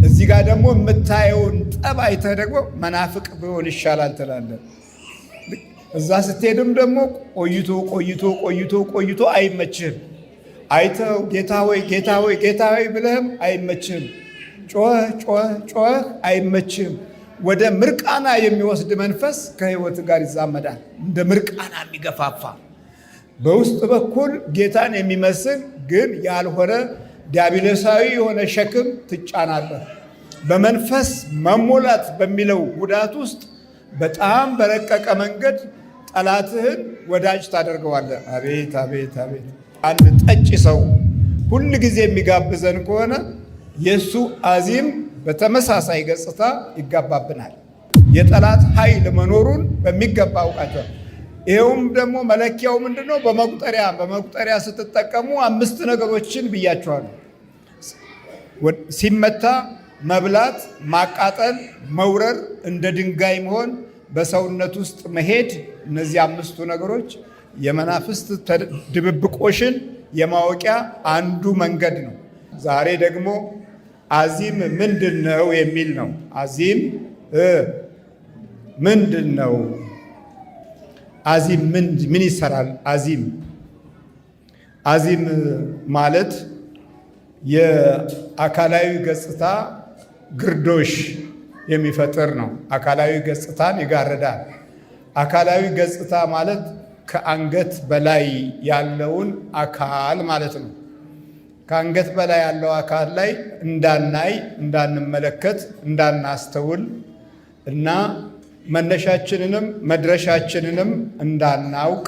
እዚህ ጋር ደግሞ የምታየውን ጠብ አይተህ ደግሞ መናፍቅ ቢሆን ይሻላል ትላለህ። እዛ ስትሄድም ደግሞ ቆይቶ ቆይቶ ቆይቶ ቆይቶ አይመችህም። አይተው ጌታ ሆይ ጌታ ሆይ ጌታ ሆይ ብለህም አይመችህም። ጮህ ጮህ ጮህ አይመችህም። ወደ ምርቃና የሚወስድ መንፈስ ከህይወት ጋር ይዛመዳል። እንደ ምርቃና የሚገፋፋ በውስጥ በኩል ጌታን የሚመስል ግን ያልሆነ ዲያብሎሳዊ የሆነ ሸክም ትጫናለህ። በመንፈስ መሞላት በሚለው ጉዳት ውስጥ በጣም በረቀቀ መንገድ ጠላትህን ወዳጅ ታደርገዋለህ። አቤት አቤት አቤት! አንድ ጠጪ ሰው ሁል ጊዜ የሚጋብዘን ከሆነ የእሱ አዚም በተመሳሳይ ገጽታ ይጋባብናል። የጠላት ኃይል መኖሩን በሚገባ አውቃቸዋል። ይኸውም ደግሞ መለኪያው ምንድነው? በመቁጠሪያ ስትጠቀሙ 5 ነገሮችን ብያቸዋለሁ። ሲመታ መብላት፣ ማቃጠል፣ መውረር፣ እንደ ድንጋይ መሆን፣ በሰውነት ውስጥ መሄድ። እነዚህ 5ቱ ነገሮች የመናፍስት ድብብቆሽን የማወቂያ አንዱ መንገድ ነው። ዛሬ ደግሞ አዚም ምንድን ነው የሚል ነው። አዚም ምንድን ነው? አዚም ምን ይሰራል? አዚም ማለት የአካላዊ ገጽታ ግርዶሽ የሚፈጥር ነው። አካላዊ ገጽታን ይጋርዳል። አካላዊ ገጽታ ማለት ከአንገት በላይ ያለውን አካል ማለት ነው። ከአንገት በላይ ያለው አካል ላይ እንዳናይ፣ እንዳንመለከት፣ እንዳናስተውል እና መነሻችንንም መድረሻችንንም እንዳናውቅ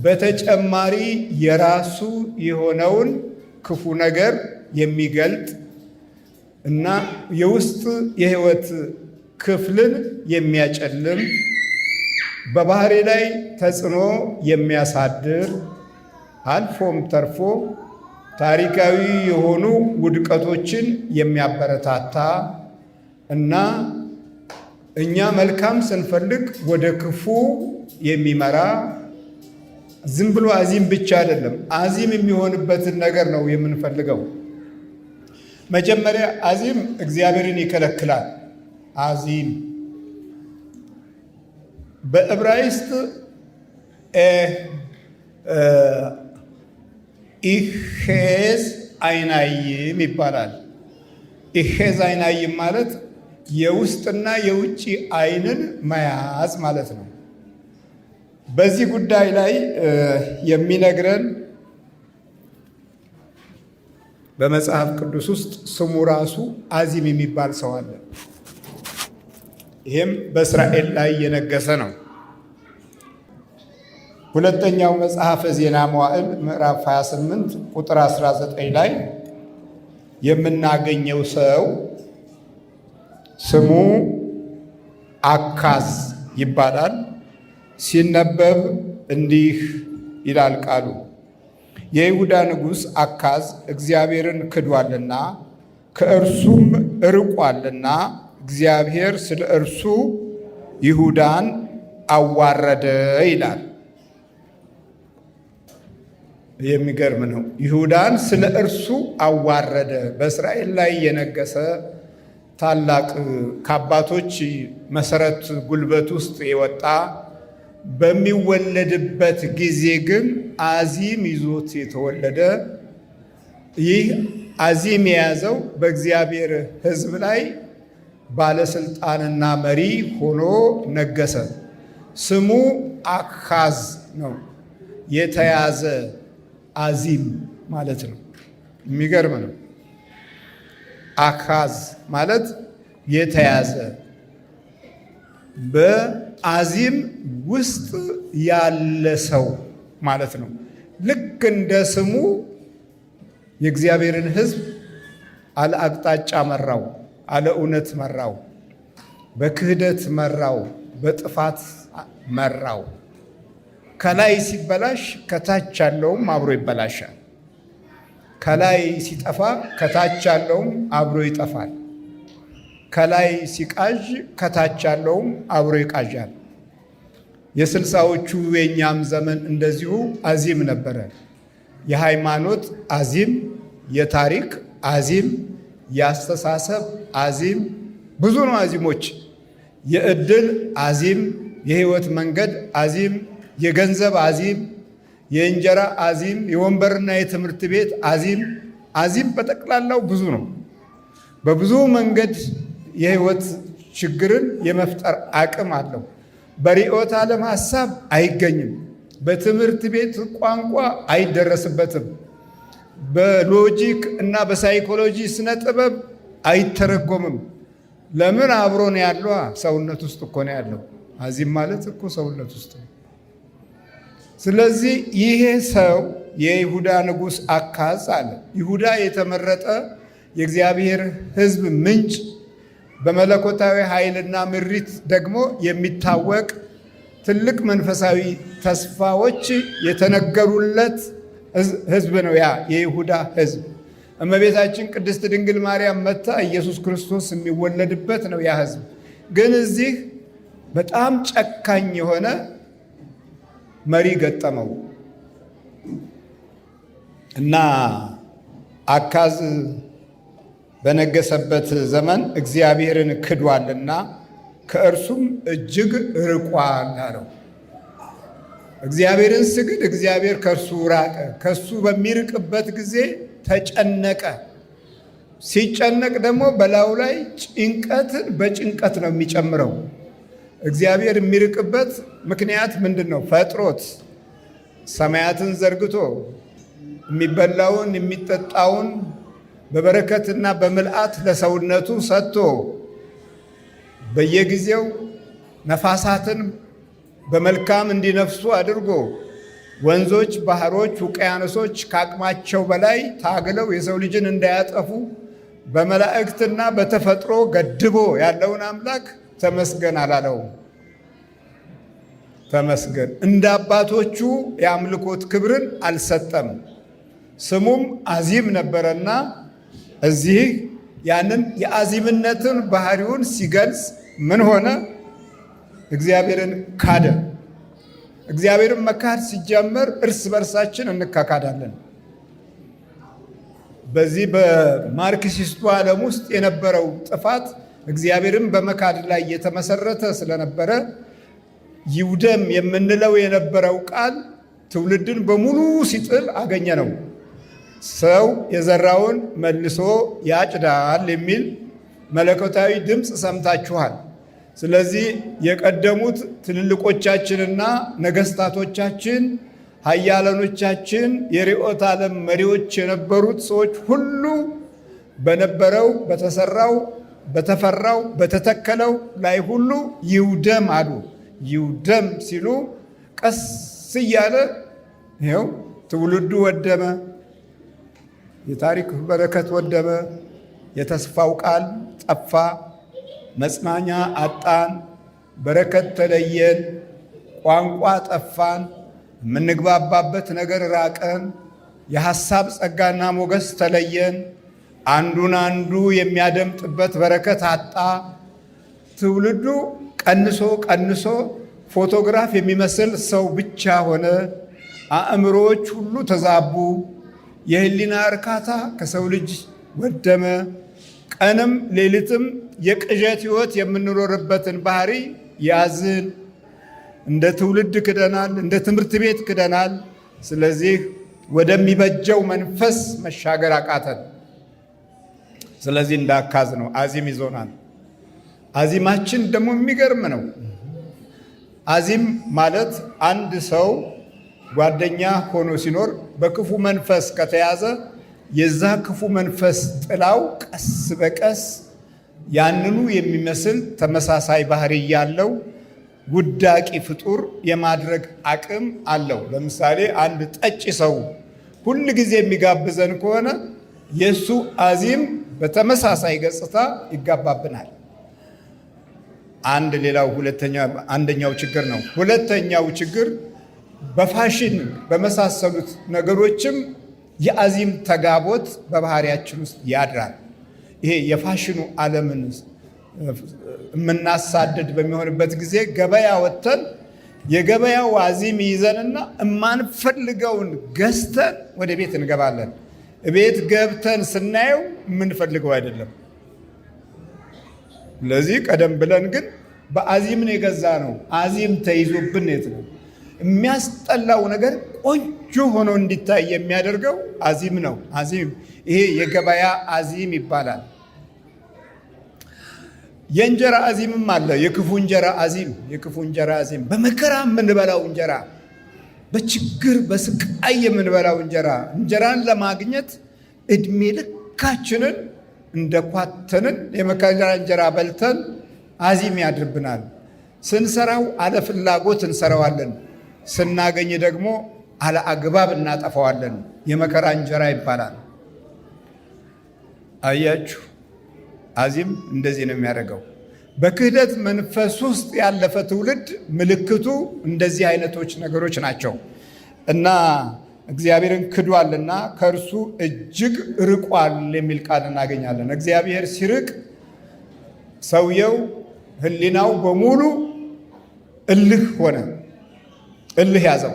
በተጨማሪ የራሱ የሆነውን ክፉ ነገር የሚገልጥ እና የውስጥ የህይወት ክፍልን የሚያጨልም በባህሪ ላይ ተጽዕኖ የሚያሳድር አልፎም ተርፎ ታሪካዊ የሆኑ ውድቀቶችን የሚያበረታታ እና እኛ መልካም ስንፈልግ ወደ ክፉ የሚመራ ዝም ብሎ አዚም ብቻ አይደለም። አዚም የሚሆንበትን ነገር ነው የምንፈልገው። መጀመሪያ አዚም እግዚአብሔርን ይከለክላል። አዚም በዕብራይስጥ ኢሄዝ አይናይም ይባላል። ኢሄዝ አይናይም ማለት የውስጥና የውጭ አይንን መያዝ ማለት ነው። በዚህ ጉዳይ ላይ የሚነግረን በመጽሐፍ ቅዱስ ውስጥ ስሙ ራሱ አዚም የሚባል ሰው አለ። ይህም በእስራኤል ላይ የነገሰ ነው። ሁለተኛው መጽሐፈ ዜና መዋዕል ምዕራፍ 28 ቁጥር 19 ላይ የምናገኘው ሰው ስሙ አካዝ ይባላል። ሲነበብ እንዲህ ይላል ቃሉ። የይሁዳ ንጉሥ አካዝ እግዚአብሔርን ክዷልና ከእርሱም እርቋልና እግዚአብሔር ስለ እርሱ ይሁዳን አዋረደ ይላል። የሚገርም ነው። ይሁዳን ስለ እርሱ አዋረደ። በእስራኤል ላይ የነገሰ ታላቅ ከአባቶች መሰረት ጉልበት ውስጥ የወጣ በሚወለድበት ጊዜ ግን አዚም ይዞት የተወለደ ይህ አዚም የያዘው በእግዚአብሔር ሕዝብ ላይ ባለስልጣንና መሪ ሆኖ ነገሰ። ስሙ አካዝ ነው። የተያዘ አዚም ማለት ነው። የሚገርም ነው። አካዝ ማለት የተያዘ በአዚም ውስጥ ያለ ሰው ማለት ነው። ልክ እንደ ስሙ የእግዚአብሔርን ሕዝብ አለ አቅጣጫ መራው፣ አለ እውነት መራው፣ በክህደት መራው፣ በጥፋት መራው። ከላይ ሲበላሽ ከታች ያለውም አብሮ ይበላሻል። ከላይ ሲጠፋ ከታች ያለውም አብሮ ይጠፋል። ከላይ ሲቃዥ ከታች ያለውም አብሮ ይቃዣል። የስልሳዎቹ የእኛም ዘመን እንደዚሁ አዚም ነበረ። የሃይማኖት አዚም፣ የታሪክ አዚም፣ የአስተሳሰብ አዚም ብዙ ነው። አዚሞች የእድል አዚም፣ የህይወት መንገድ አዚም፣ የገንዘብ አዚም፣ የእንጀራ አዚም፣ የወንበርና የትምህርት ቤት አዚም። አዚም በጠቅላላው ብዙ ነው። በብዙ መንገድ የህይወት ችግርን የመፍጠር አቅም አለው። በርዕዮተ ዓለም ሐሳብ አይገኝም። በትምህርት ቤት ቋንቋ አይደረስበትም። በሎጂክ እና በሳይኮሎጂ ስነ ጥበብ አይተረጎምም። ለምን? አብሮ ነው ያለው። ሰውነት ውስጥ እኮ ነው ያለው። አዚም ማለት እኮ ሰውነት ውስጥ ነው። ስለዚህ ይሄ ሰው የይሁዳ ንጉሥ አካዝ አለ። ይሁዳ የተመረጠ የእግዚአብሔር ሕዝብ ምንጭ፣ በመለኮታዊ ኃይልና ምሪት ደግሞ የሚታወቅ ትልቅ መንፈሳዊ ተስፋዎች የተነገሩለት ሕዝብ ነው። ያ የይሁዳ ሕዝብ እመቤታችን ቅድስት ድንግል ማርያም መታ ኢየሱስ ክርስቶስ የሚወለድበት ነው። ያ ሕዝብ ግን እዚህ በጣም ጨካኝ የሆነ መሪ ገጠመው እና አካዝ በነገሰበት ዘመን እግዚአብሔርን ክዷልና ከእርሱም እጅግ ርቋል አለው። እግዚአብሔርን ስግድ፣ እግዚአብሔር ከእርሱ ራቀ። ከእሱ በሚርቅበት ጊዜ ተጨነቀ። ሲጨነቅ ደግሞ በላዩ ላይ ጭንቀትን በጭንቀት ነው የሚጨምረው። እግዚአብሔር የሚርቅበት ምክንያት ምንድን ነው? ፈጥሮት ሰማያትን ዘርግቶ የሚበላውን የሚጠጣውን በበረከትና በምልአት ለሰውነቱ ሰጥቶ በየጊዜው ነፋሳትን በመልካም እንዲነፍሱ አድርጎ ወንዞች፣ ባህሮች፣ ውቅያኖሶች ከአቅማቸው በላይ ታግለው የሰው ልጅን እንዳያጠፉ በመላእክትና በተፈጥሮ ገድቦ ያለውን አምላክ ተመስገን አላለው። ተመስገን እንደ አባቶቹ የአምልኮት ክብርን አልሰጠም። ስሙም አዚም ነበረና እዚህ ያንን የአዚምነትን ባህሪውን ሲገልጽ ምን ሆነ? እግዚአብሔርን ካደ። እግዚአብሔርን መካድ ሲጀመር እርስ በርሳችን እንካካዳለን። በዚህ በማርክሲስቱ ዓለም ውስጥ የነበረው ጥፋት እግዚአብሔርን በመካድ ላይ የተመሰረተ ስለነበረ ይውደም የምንለው የነበረው ቃል ትውልድን በሙሉ ሲጥል አገኘ ነው። ሰው የዘራውን መልሶ ያጭዳል የሚል መለኮታዊ ድምፅ ሰምታችኋል። ስለዚህ የቀደሙት ትልልቆቻችንና ነገስታቶቻችን፣ ኃያላኖቻችን፣ የርዕዮተ ዓለም መሪዎች የነበሩት ሰዎች ሁሉ በነበረው በተሰራው በተፈራው በተተከለው ላይ ሁሉ ይውደም አሉ። ይውደም ሲሉ ቀስ እያለ ይኸው ትውልዱ ወደመ፣ የታሪክ በረከት ወደመ፣ የተስፋው ቃል ጠፋ፣ መጽናኛ አጣን፣ በረከት ተለየን፣ ቋንቋ ጠፋን፣ የምንግባባበት ነገር ራቀን፣ የሐሳብ ጸጋና ሞገስ ተለየን፣ አንዱን አንዱ የሚያደምጥበት በረከት አጣ። ትውልዱ ቀንሶ ቀንሶ ፎቶግራፍ የሚመስል ሰው ብቻ ሆነ። አእምሮዎች ሁሉ ተዛቡ። የህሊና እርካታ ከሰው ልጅ ወደመ። ቀንም ሌሊትም የቅዠት ሕይወት የምንኖርበትን ባህሪ ያዝን። እንደ ትውልድ ክደናል፣ እንደ ትምህርት ቤት ክደናል። ስለዚህ ወደሚበጀው መንፈስ መሻገር አቃተን። ስለዚህ እንዳካዝ ነው፣ አዚም ይዞናል። አዚማችን ደግሞ የሚገርም ነው። አዚም ማለት አንድ ሰው ጓደኛ ሆኖ ሲኖር በክፉ መንፈስ ከተያዘ የዛ ክፉ መንፈስ ጥላው ቀስ በቀስ ያንኑ የሚመስል ተመሳሳይ ባህሪ ያለው ውዳቂ ፍጡር የማድረግ አቅም አለው። ለምሳሌ አንድ ጠጪ ሰው ሁል ጊዜ የሚጋብዘን ከሆነ የእሱ አዚም በተመሳሳይ ገጽታ ይጋባብናል። አንደኛው ችግር ነው። ሁለተኛው ችግር በፋሽን በመሳሰሉት ነገሮችም የአዚም ተጋቦት በባህሪያችን ውስጥ ያድራል። ይሄ የፋሽኑ ዓለምን የምናሳደድ በሚሆንበት ጊዜ ገበያ ወጥተን የገበያው አዚም ይዘንና የማንፈልገውን ገዝተን ወደ ቤት እንገባለን። ቤት ገብተን ስናየው የምንፈልገው አይደለም። ለዚህ ቀደም ብለን ግን በአዚም ነው የገዛ ነው። አዚም ተይዞብን የት ነው የሚያስጠላው ነገር ቆንጆ ሆኖ እንዲታይ የሚያደርገው አዚም ነው። አዚም ይሄ የገበያ አዚም ይባላል። የእንጀራ አዚምም አለ። የክፉ እንጀራ አዚም፣ የክፉ እንጀራ አዚም፣ በመከራ የምንበላው እንጀራ፣ በችግር በስቃይ የምንበላው እንጀራ። እንጀራን ለማግኘት እድሜ ልካችንን እንደኳተንን የመከራ እንጀራ በልተን አዚም ያድርብናል። ስንሰራው አለ ፍላጎት እንሰራዋለን፣ ስናገኝ ደግሞ አለ አግባብ እናጠፋዋለን። የመከራ እንጀራ ይባላል። አያችሁ፣ አዚም እንደዚህ ነው የሚያደርገው። በክህደት መንፈስ ውስጥ ያለፈ ትውልድ ምልክቱ እንደዚህ አይነቶች ነገሮች ናቸው እና እግዚአብሔርን ክዷልና ከእርሱ እጅግ ርቋል የሚል ቃል እናገኛለን። እግዚአብሔር ሲርቅ ሰውየው ሕሊናው በሙሉ እልህ ሆነ፣ እልህ ያዘው።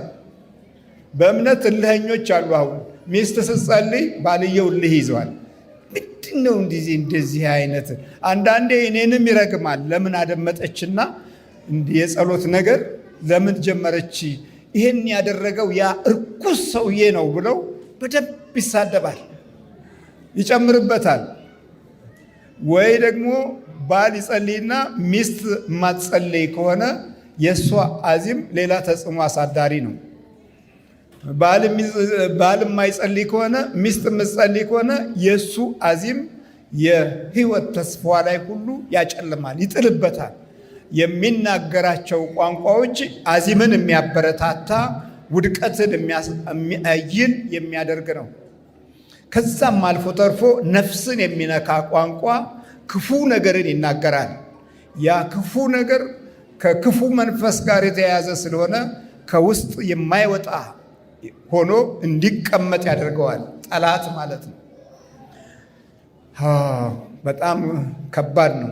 በእምነት እልህኞች አሉ። አሁን ሚስት ስትጸልይ ባልየው እልህ ይዘዋል። ምንድን ነው እንደዚህ አይነት? አንዳንዴ እኔንም ይረግማል። ለምን አደመጠችና የጸሎት ነገር ለምን ጀመረች? ይህን ያደረገው ያ እርኩስ ሰውዬ ነው ብለው በደንብ ይሳደባል፣ ይጨምርበታል። ወይ ደግሞ ባል ይጸልይና ሚስት የማትጸልይ ከሆነ የእሷ አዚም ሌላ ተጽዕኖ አሳዳሪ ነው። ባል የማይጸልይ ከሆነ ሚስት የምትጸልይ ከሆነ የእሱ አዚም የሕይወት ተስፋ ላይ ሁሉ ያጨልማል፣ ይጥልበታል። የሚናገራቸው ቋንቋዎች አዚምን የሚያበረታታ ውድቀትን የሚያይል የሚያደርግ ነው። ከዛም አልፎ ተርፎ ነፍስን የሚነካ ቋንቋ ክፉ ነገርን ይናገራል። ያ ክፉ ነገር ከክፉ መንፈስ ጋር የተያያዘ ስለሆነ ከውስጥ የማይወጣ ሆኖ እንዲቀመጥ ያደርገዋል። ጠላት ማለት ነው። በጣም ከባድ ነው።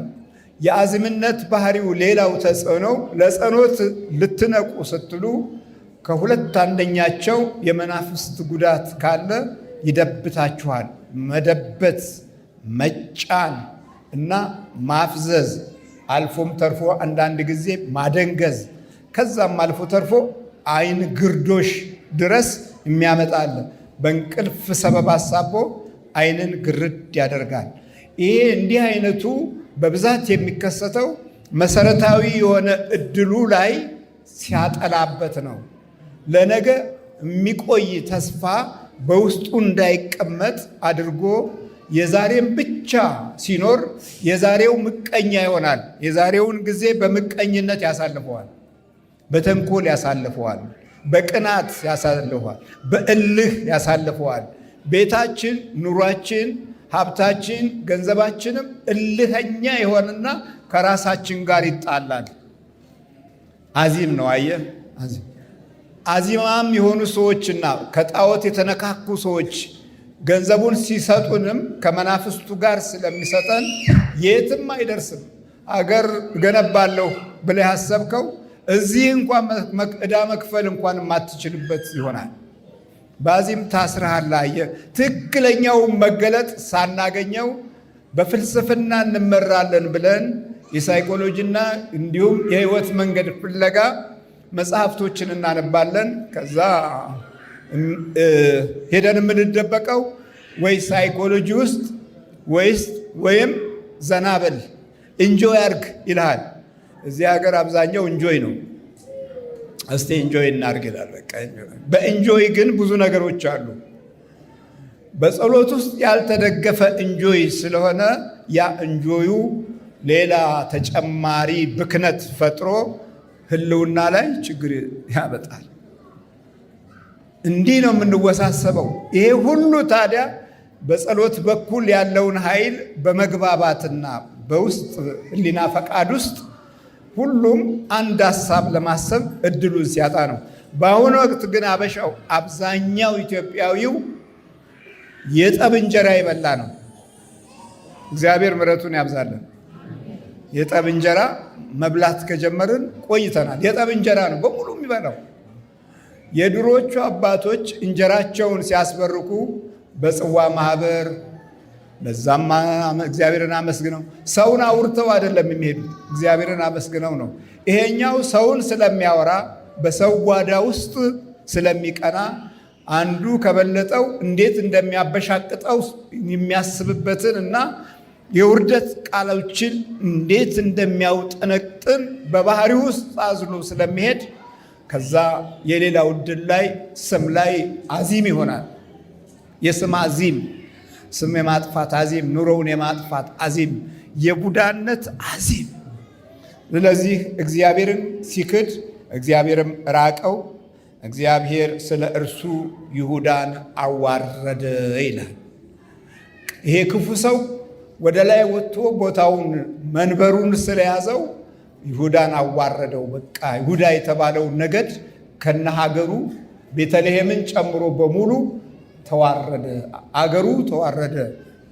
የአዚምነት ባህሪው ሌላው ተጽዕኖ ለጸሎት ልትነቁ ስትሉ ከሁለት አንደኛቸው የመናፍስት ጉዳት ካለ ይደብታችኋል። መደበት፣ መጫን እና ማፍዘዝ፣ አልፎም ተርፎ አንዳንድ ጊዜ ማደንገዝ፣ ከዛም አልፎ ተርፎ አይን ግርዶሽ ድረስ የሚያመጣል። በእንቅልፍ ሰበብ አሳቦ አይንን ግርድ ያደርጋል። ይሄ እንዲህ አይነቱ በብዛት የሚከሰተው መሰረታዊ የሆነ እድሉ ላይ ሲያጠላበት ነው። ለነገ የሚቆይ ተስፋ በውስጡ እንዳይቀመጥ አድርጎ የዛሬም ብቻ ሲኖር የዛሬው ምቀኛ ይሆናል። የዛሬውን ጊዜ በምቀኝነት ያሳልፈዋል፣ በተንኮል ያሳልፈዋል፣ በቅናት ያሳልፈዋል፣ በእልህ ያሳልፈዋል። ቤታችን፣ ኑሯችን፣ ሀብታችን፣ ገንዘባችንም እልኸኛ የሆነና ከራሳችን ጋር ይጣላል። አዚም ነው። አየህ፣ አዚማም የሆኑ ሰዎችና ከጣዖት የተነካኩ ሰዎች ገንዘቡን ሲሰጡንም ከመናፍስቱ ጋር ስለሚሰጠን የትም አይደርስም። አገር ገነባለሁ ብለህ ያሰብከው እዚህ እንኳን ዕዳ መክፈል እንኳን የማትችልበት ይሆናል። በአዚም ታስረሃል። አየህ፣ ትክክለኛው መገለጥ ሳናገኘው በፍልስፍና እንመራለን ብለን የሳይኮሎጂና እንዲሁም የህይወት መንገድ ፍለጋ መጽሐፍቶችን እናነባለን። ከዛ ሄደን የምንደበቀው ወይ ሳይኮሎጂ ውስጥ ወይም ዘናበል እንጆይ አርግ ይልሃል። እዚህ ሀገር አብዛኛው እንጆይ ነው። እስቲ እንጆይ እናርግ ይላል። በቃ በእንጆይ ግን ብዙ ነገሮች አሉ። በጸሎት ውስጥ ያልተደገፈ እንጆይ ስለሆነ ያ እንጆዩ ሌላ ተጨማሪ ብክነት ፈጥሮ ህልውና ላይ ችግር ያመጣል። እንዲህ ነው የምንወሳሰበው። ይሄ ሁሉ ታዲያ በጸሎት በኩል ያለውን ኃይል በመግባባትና በውስጥ ህሊና ፈቃድ ውስጥ ሁሉም አንድ ሀሳብ ለማሰብ እድሉን ሲያጣ ነው። በአሁኑ ወቅት ግን አበሻው አብዛኛው ኢትዮጵያዊው የጠብ እንጀራ ይበላ ነው። እግዚአብሔር ምሕረቱን ያብዛለን። የጠብ እንጀራ መብላት ከጀመርን ቆይተናል። የጠብ እንጀራ ነው በሙሉ የሚበላው። የድሮቹ አባቶች እንጀራቸውን ሲያስበርኩ በጽዋ ማህበር በዛም እግዚአብሔርን አመስግነው ሰውን አውርተው አይደለም የሚሄዱት፣ እግዚአብሔርን አመስግነው ነው። ይሄኛው ሰውን ስለሚያወራ በሰው ጓዳ ውስጥ ስለሚቀና አንዱ ከበለጠው እንዴት እንደሚያበሻቅጠው የሚያስብበትን እና የውርደት ቃሎችን እንዴት እንደሚያውጠነጥን በባህሪ ውስጥ አዝሎ ስለሚሄድ ከዛ የሌላው ድል ላይ ስም ላይ አዚም ይሆናል። የስም አዚም፣ ስም የማጥፋት አዚም፣ ኑሮውን የማጥፋት አዚም፣ የቡዳነት አዚም። ስለዚህ እግዚአብሔርን ሲክድ እግዚአብሔርም ራቀው፣ እግዚአብሔር ስለ እርሱ ይሁዳን አዋረደ ይላል። ይሄ ክፉ ሰው ወደ ላይ ወጥቶ ቦታውን መንበሩን ስለያዘው ይሁዳን አዋረደው። በቃ ይሁዳ የተባለው ነገድ ከነ ሀገሩ ቤተልሔምን ጨምሮ በሙሉ ተዋረደ። አገሩ ተዋረደ፣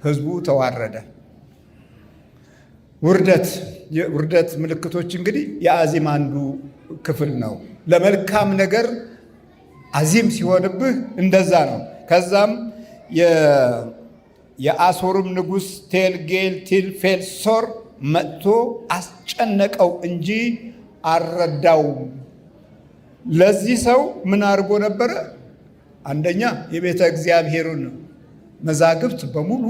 ህዝቡ ተዋረደ። ውርደት ምልክቶች እንግዲህ የአዚም አንዱ ክፍል ነው። ለመልካም ነገር አዚም ሲሆንብህ እንደዛ ነው። ከዛም የአሦርም ንጉሥ ቴልጌል ቲልፌልሶር መጥቶ አስጨነቀው እንጂ አልረዳውም። ለዚህ ሰው ምን አድርጎ ነበረ? አንደኛ የቤተ እግዚአብሔርን መዛግብት በሙሉ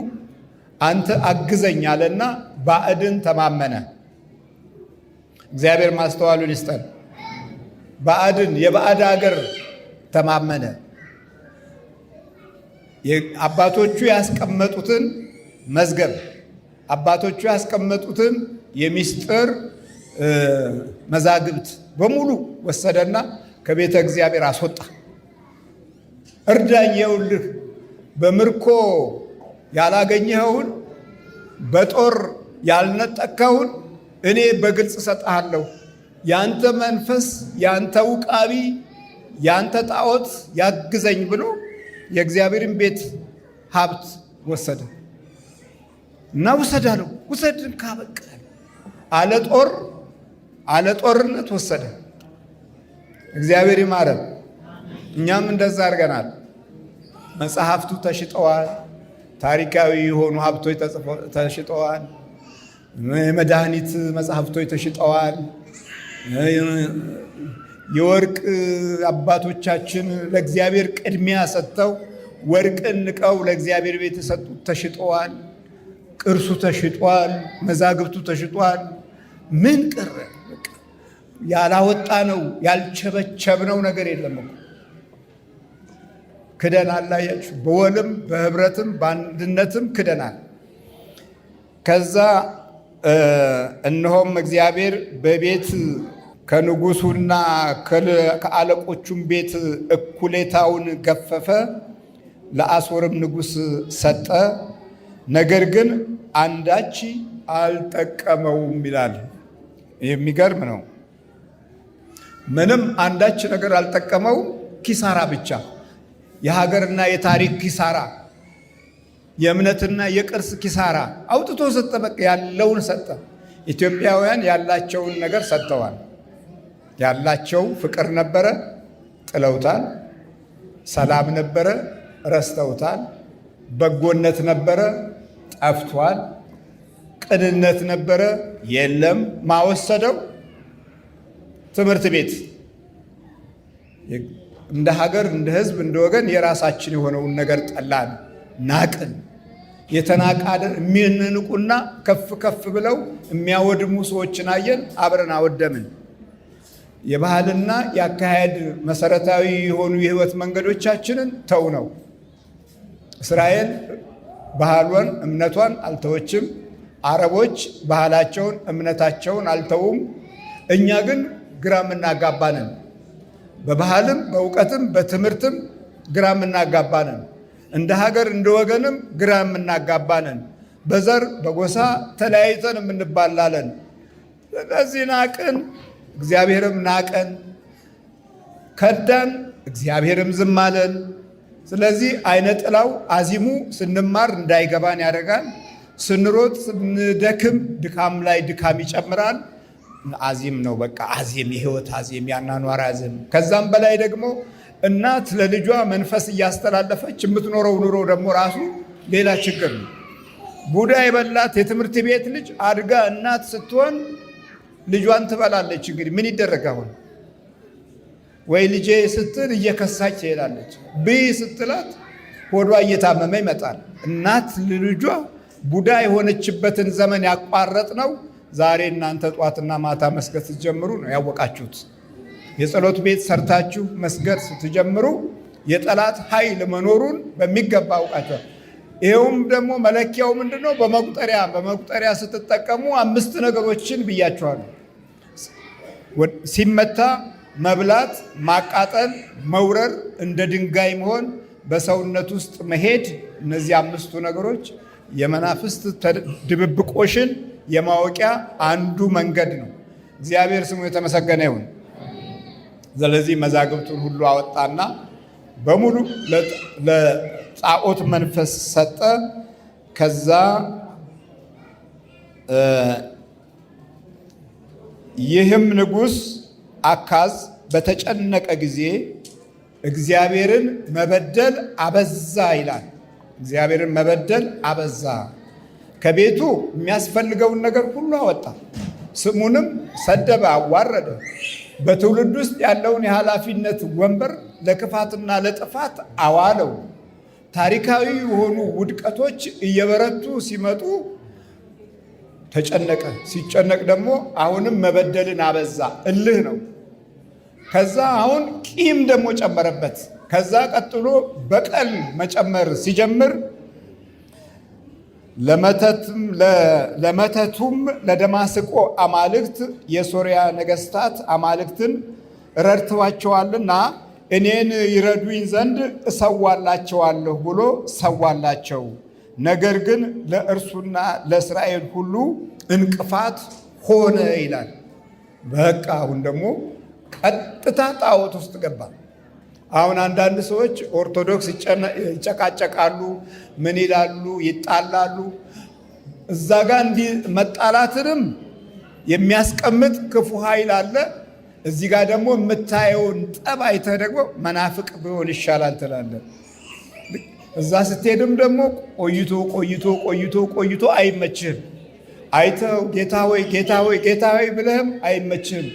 አንተ አግዘኝ አለና ባዕድን ተማመነ። እግዚአብሔር ማስተዋሉን ይስጠን። ባዕድን የባዕድ ሀገር ተማመነ። አባቶቹ ያስቀመጡትን መዝገብ አባቶቹ ያስቀመጡትን የሚስጥር መዛግብት በሙሉ ወሰደና ከቤተ እግዚአብሔር አስወጣ። እርዳኝ፣ ይኸውልህ በምርኮ ያላገኘኸውን በጦር ያልነጠቅኸውን እኔ በግልጽ እሰጥሃለሁ። ያንተ መንፈስ፣ ያንተ ውቃቢ፣ ያንተ ጣዖት ያግዘኝ ብሎ የእግዚአብሔርን ቤት ሀብት ወሰደ እና ውሰድ አለው። ውሰድን ካበቃ አለ ጦርነት ወሰደ። እግዚአብሔር ይማረን። እኛም እንደዛ አድርገናል። መጽሐፍቱ ተሽጠዋል። ታሪካዊ የሆኑ ሀብቶች ተሽጠዋል። የመድኃኒት መጽሐፍቶች ተሽጠዋል። የወርቅ አባቶቻችን ለእግዚአብሔር ቅድሚያ ሰጥተው ወርቅን ንቀው ለእግዚአብሔር ቤት የሰጡት ተሽጠዋል። ቅርሱ ተሽጧል። መዛግብቱ ተሽጧል። ምን ቀረ? ያላወጣ ነው ያልቸበቸብነው ነገር የለም እኮ ክደናል። አያችሁ፣ በወልም በህብረትም በአንድነትም ክደናል። ከዛ እነሆም እግዚአብሔር በቤት ከንጉሱና ከአለቆቹም ቤት እኩሌታውን ገፈፈ፣ ለአሦርም ንጉሥ ሰጠ። ነገር ግን አንዳች አልጠቀመውም ይላል። የሚገርም ነው። ምንም አንዳች ነገር አልጠቀመውም። ኪሳራ ብቻ፣ የሀገርና የታሪክ ኪሳራ፣ የእምነትና የቅርስ ኪሳራ አውጥቶ ሰጠ። በቃ ያለውን ሰጠ። ኢትዮጵያውያን ያላቸውን ነገር ሰጥተዋል። ያላቸው ፍቅር ነበረ፣ ጥለውታል። ሰላም ነበረ፣ ረስተውታል። በጎነት ነበረ፣ ጠፍቷል። ቅንነት ነበረ፣ የለም። ማወሰደው ትምህርት ቤት እንደ ሀገር፣ እንደ ሕዝብ፣ እንደ ወገን የራሳችን የሆነውን ነገር ጠላን፣ ናቅን። የተናቀ የሚንቁና ከፍ ከፍ ብለው የሚያወድሙ ሰዎችን አየን፣ አብረን አወደምን። የባህልና የአካሄድ መሰረታዊ የሆኑ የህይወት መንገዶቻችንን ተው ነው። እስራኤል ባህሏን እምነቷን አልተወችም። አረቦች ባህላቸውን እምነታቸውን አልተውም። እኛ ግን ግራ የምናጋባንን፣ በባህልም በእውቀትም በትምህርትም ግራ የምናጋባንን፣ እንደ ሀገር እንደ ወገንም ግራ የምናጋባንን፣ በዘር በጎሳ ተለያይተን የምንባላለን። ስለዚህ ናቅን፣ እግዚአብሔርም ናቀን። ከዳን፣ እግዚአብሔርም ዝም አለን። ስለዚህ አይነ ጥላው አዚሙ ስንማር እንዳይገባን ያደርጋል። ስንሮጥ ስንደክም ድካም ላይ ድካም ይጨምራል። አዚም ነው በቃ አዚም፣ የህይወት አዚም፣ ያናኗር አዚም። ከዛም በላይ ደግሞ እናት ለልጇ መንፈስ እያስተላለፈች የምትኖረው ኑሮ ደግሞ ራሱ ሌላ ችግር ነው። ቡዳ የበላት የትምህርት ቤት ልጅ አድጋ እናት ስትሆን ልጇን ትበላለች። እንግዲህ ምን ይደረግ አሁን? ወይ ልጄ ስትል እየከሳች ትሄዳለች። ብይ ስትላት ሆዷ እየታመመ ይመጣል። እናት ልጇ ቡዳ የሆነችበትን ዘመን ያቋረጥ ነው። ዛሬ እናንተ ጧትና ማታ መስገድ ስትጀምሩ ነው ያወቃችሁት። የጸሎት ቤት ሰርታችሁ መስገድ ስትጀምሩ የጠላት ኃይል መኖሩን በሚገባ አውቃችኋል። ይኸውም ደግሞ መለኪያው ምንድነው? በመቁጠሪያ ስትጠቀሙ 5 ነገሮችን ብያችኋለሁ። ሲመታ መብላት፣ ማቃጠል፣ መውረር፣ እንደ ድንጋይ መሆን፣ በሰውነት ውስጥ መሄድ። እነዚህ 5ቱ ነገሮች የመናፍስት ድብብቆሽን የማወቂያ አንዱ መንገድ ነው። እግዚአብሔር ስሙ የተመሰገነ ይሁን። ስለዚህ መዛግብቱን ሁሉ አወጣና በሙሉ ለጣዖት መንፈስ ሰጠ። ከዛ ይህም ንጉሥ አካዝ በተጨነቀ ጊዜ እግዚአብሔርን መበደል አበዛ ይላል። እግዚአብሔርን መበደል አበዛ። ከቤቱ የሚያስፈልገውን ነገር ሁሉ አወጣ። ስሙንም ሰደበ፣ አዋረደ። በትውልድ ውስጥ ያለውን የኃላፊነት ወንበር ለክፋትና ለጥፋት አዋለው። ታሪካዊ የሆኑ ውድቀቶች እየበረቱ ሲመጡ ተጨነቀ። ሲጨነቅ ደግሞ አሁንም መበደልን አበዛ። እልህ ነው። ከዛ አሁን ቂም ደግሞ ጨመረበት። ከዛ ቀጥሎ በቀል መጨመር ሲጀምር ለመተቱም ለደማስቆ አማልክት የሶርያ ነገስታት አማልክትን ረድተዋቸዋልና እኔን ይረዱኝ ዘንድ እሰዋላቸዋለሁ ብሎ ሰዋላቸው። ነገር ግን ለእርሱና ለእስራኤል ሁሉ እንቅፋት ሆነ ይላል። በቃ አሁን ደግሞ ቀጥታ ጣዖት ውስጥ ገባ። አሁን አንዳንድ ሰዎች ኦርቶዶክስ ይጨቃጨቃሉ፣ ምን ይላሉ፣ ይጣላሉ። እዛ ጋር እንዲህ መጣላትንም የሚያስቀምጥ ክፉ ኃይል አለ። እዚህ ጋር ደግሞ የምታየውን ጠብ አይተህ ደግሞ መናፍቅ ቢሆን ይሻላል ትላለህ። እዛ ስትሄድም ደግሞ ቆይቶ ቆይቶ ቆይቶ ቆይቶ አይመችህም። አይተው ጌታ ሆይ ጌታ ሆይ ጌታ ሆይ ብለህም አይመችህም።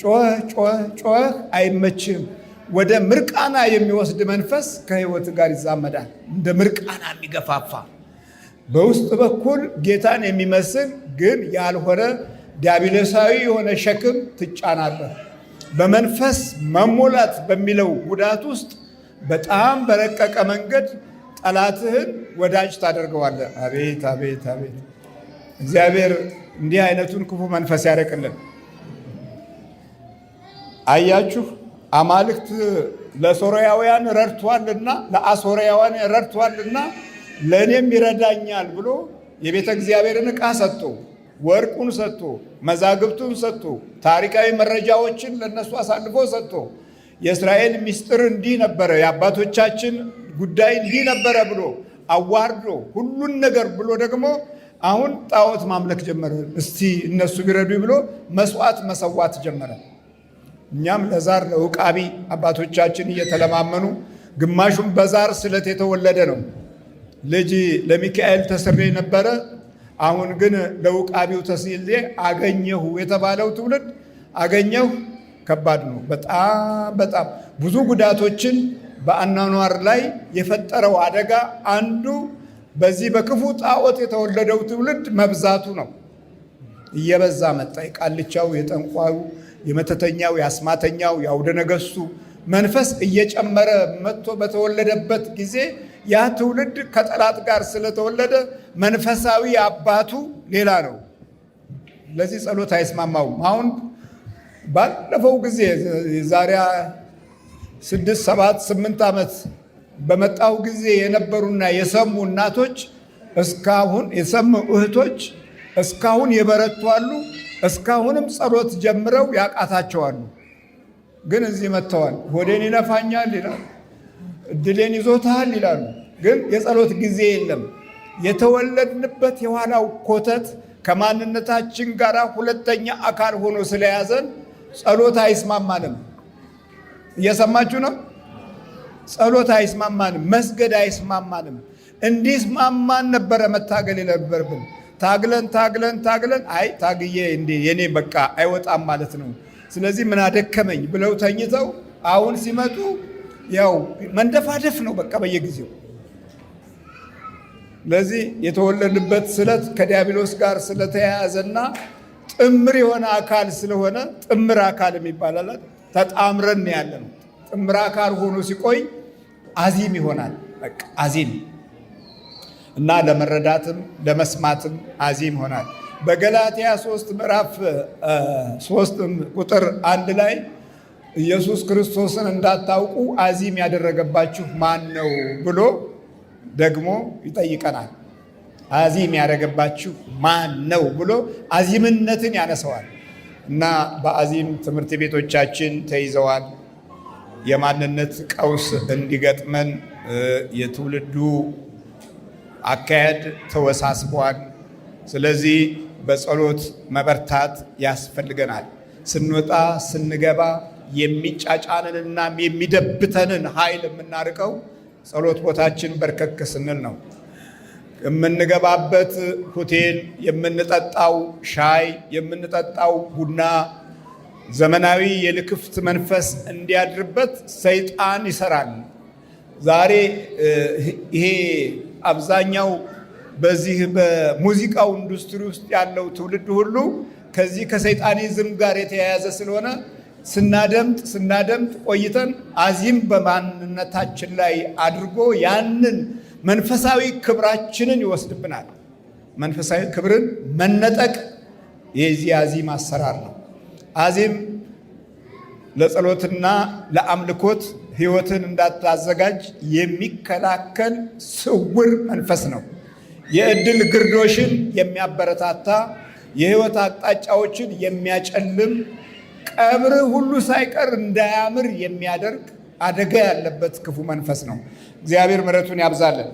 ጮህ ጮህ ጮህ አይመችህም። ወደ ምርቃና የሚወስድ መንፈስ ከህይወት ጋር ይዛመዳል። እንደ ምርቃና የሚገፋፋ በውስጥ በኩል ጌታን የሚመስል ግን ያልሆነ ዲያብሎሳዊ የሆነ ሸክም ትጫናለህ። በመንፈስ መሞላት በሚለው ጉዳት ውስጥ በጣም በረቀቀ መንገድ ጠላትህን ወዳጅ ታደርገዋለህ። አቤት አቤት አቤት! እግዚአብሔር እንዲህ አይነቱን ክፉ መንፈስ ያረቅልን። አያችሁ፣ አማልክት ለሶርያውያን ረድቷልና ለአሶርያውያን ረድቷልና ለእኔም ይረዳኛል ብሎ የቤተ እግዚአብሔርን ዕቃ ሰጥቶ ወርቁን ሰጥቶ መዛግብቱን ሰጥቶ ታሪካዊ መረጃዎችን ለነሱ አሳልፎ ሰጥቶ የእስራኤል ምስጢር እንዲህ ነበረ፣ የአባቶቻችን ጉዳይ እንዲህ ነበረ ብሎ አዋርዶ ሁሉን ነገር ብሎ ደግሞ አሁን ጣዖት ማምለክ ጀመረ። እስቲ እነሱ ቢረዱ ብሎ መስዋዕት መሰዋት ጀመረ። እኛም ለዛር ለውቃቢ አባቶቻችን እየተለማመኑ ግማሹም በዛር ስለት የተወለደ ነው። ልጅ ለሚካኤል ተስሬ ነበረ። አሁን ግን ለውቃቢው ተስዬ አገኘሁ የተባለው ትውልድ አገኘሁ። ከባድ ነው። በጣም በጣም ብዙ ጉዳቶችን በአኗኗር ላይ የፈጠረው አደጋ አንዱ በዚህ በክፉ ጣዖት የተወለደው ትውልድ መብዛቱ ነው። እየበዛ መጣ። የቃልቻው፣ የጠንቋዩ፣ የመተተኛው፣ የአስማተኛው፣ የአውደ ነገሥቱ መንፈስ እየጨመረ መጥቶ በተወለደበት ጊዜ ያ ትውልድ ከጠላት ጋር ስለተወለደ መንፈሳዊ አባቱ ሌላ ነው። ለዚህ ጸሎት አይስማማውም። አሁን ባለፈው ጊዜ ዛሬ 6፣ 7፣ 8 ዓመት በመጣው ጊዜ የነበሩና የሰሙ እናቶች እስካሁን የሰሙ እህቶች እስካሁን የበረቱ አሉ። እስካሁንም ጸሎት ጀምረው ያቃታቸዋሉ። ግን እዚህ መጥተዋል። ሆዴን ይነፋኛል ይላሉ፣ እድሌን ይዞታል ይላሉ። ግን የጸሎት ጊዜ የለም። የተወለድንበት የኋላው ኮተት ከማንነታችን ጋር ሁለተኛ አካል ሆኖ ስለያዘን ጸሎት አይስማማንም። እየሰማችሁ ነው? ጸሎት አይስማማንም፣ መስገድ አይስማማንም። እንዲስማማን ነበረ መታገል የነበረብን። ታግለን አይ ታግዬ እንዴ የኔ በቃ አይወጣም ማለት ነው፣ ስለዚህ ምን አደከመኝ ብለው ተኝተው አሁን ሲመጡ ያው መንደፋደፍ ነው በቃ በየጊዜው። ለዚህ የተወለድንበት ስለት ከዲያብሎስ ጋር ስለተያያዘና ጥምር የሆነ አካል ስለሆነ ጥምር አካል የሚባላል ተጣምረን ያለ ነው። ጥምር አካል ሆኖ ሲቆይ አዚም ይሆናል። በቃ አዚም እና ለመረዳትም ለመስማትም አዚም ይሆናል። በገላትያ 3 ምዕራፍ 3 ቁጥር 1 ላይ ኢየሱስ ክርስቶስን እንዳታውቁ አዚም ያደረገባችሁ ማን ነው ብሎ ደግሞ ይጠይቀናል። አዚም ያደረገባችሁ ማን ነው ብሎ አዚምነትን ያነሰዋል። እና በአዚም ትምህርት ቤቶቻችን ተይዘዋል። የማንነት ቀውስ እንዲገጥመን የትውልዱ አካሄድ ተወሳስቧል። ስለዚህ በጸሎት መበርታት ያስፈልገናል። ስንወጣ ስንገባ የሚጫጫንንና የሚደብተንን ኃይል የምናርቀው ጸሎት ቦታችን በርከክ ስንል ነው። የምንገባበት ሆቴል፣ የምንጠጣው ሻይ፣ የምንጠጣው ቡና ዘመናዊ የልክፍት መንፈስ እንዲያድርበት ሰይጣን ይሰራል። ዛሬ ይሄ አብዛኛው በዚህ በሙዚቃው ኢንዱስትሪ ውስጥ ያለው ትውልድ ሁሉ ከዚህ ከሰይጣኒዝም ጋር የተያያዘ ስለሆነ ስናደምጥ ቆይተን አዚም በማንነታችን ላይ አድርጎ ያንን መንፈሳዊ ክብራችንን ይወስድብናል። መንፈሳዊ ክብርን መነጠቅ የዚህ አዚም አሰራር ነው። አዚም ለጸሎትና ለአምልኮት ሕይወትን እንዳታዘጋጅ የሚከላከል ስውር መንፈስ ነው። የእድል ግርዶሽን የሚያበረታታ፣ የሕይወት አቅጣጫዎችን የሚያጨልም፣ ቀብር ሁሉ ሳይቀር እንዳያምር የሚያደርግ አደጋ ያለበት ክፉ መንፈስ ነው። እግዚአብሔር ምሕረቱን ያብዛልን።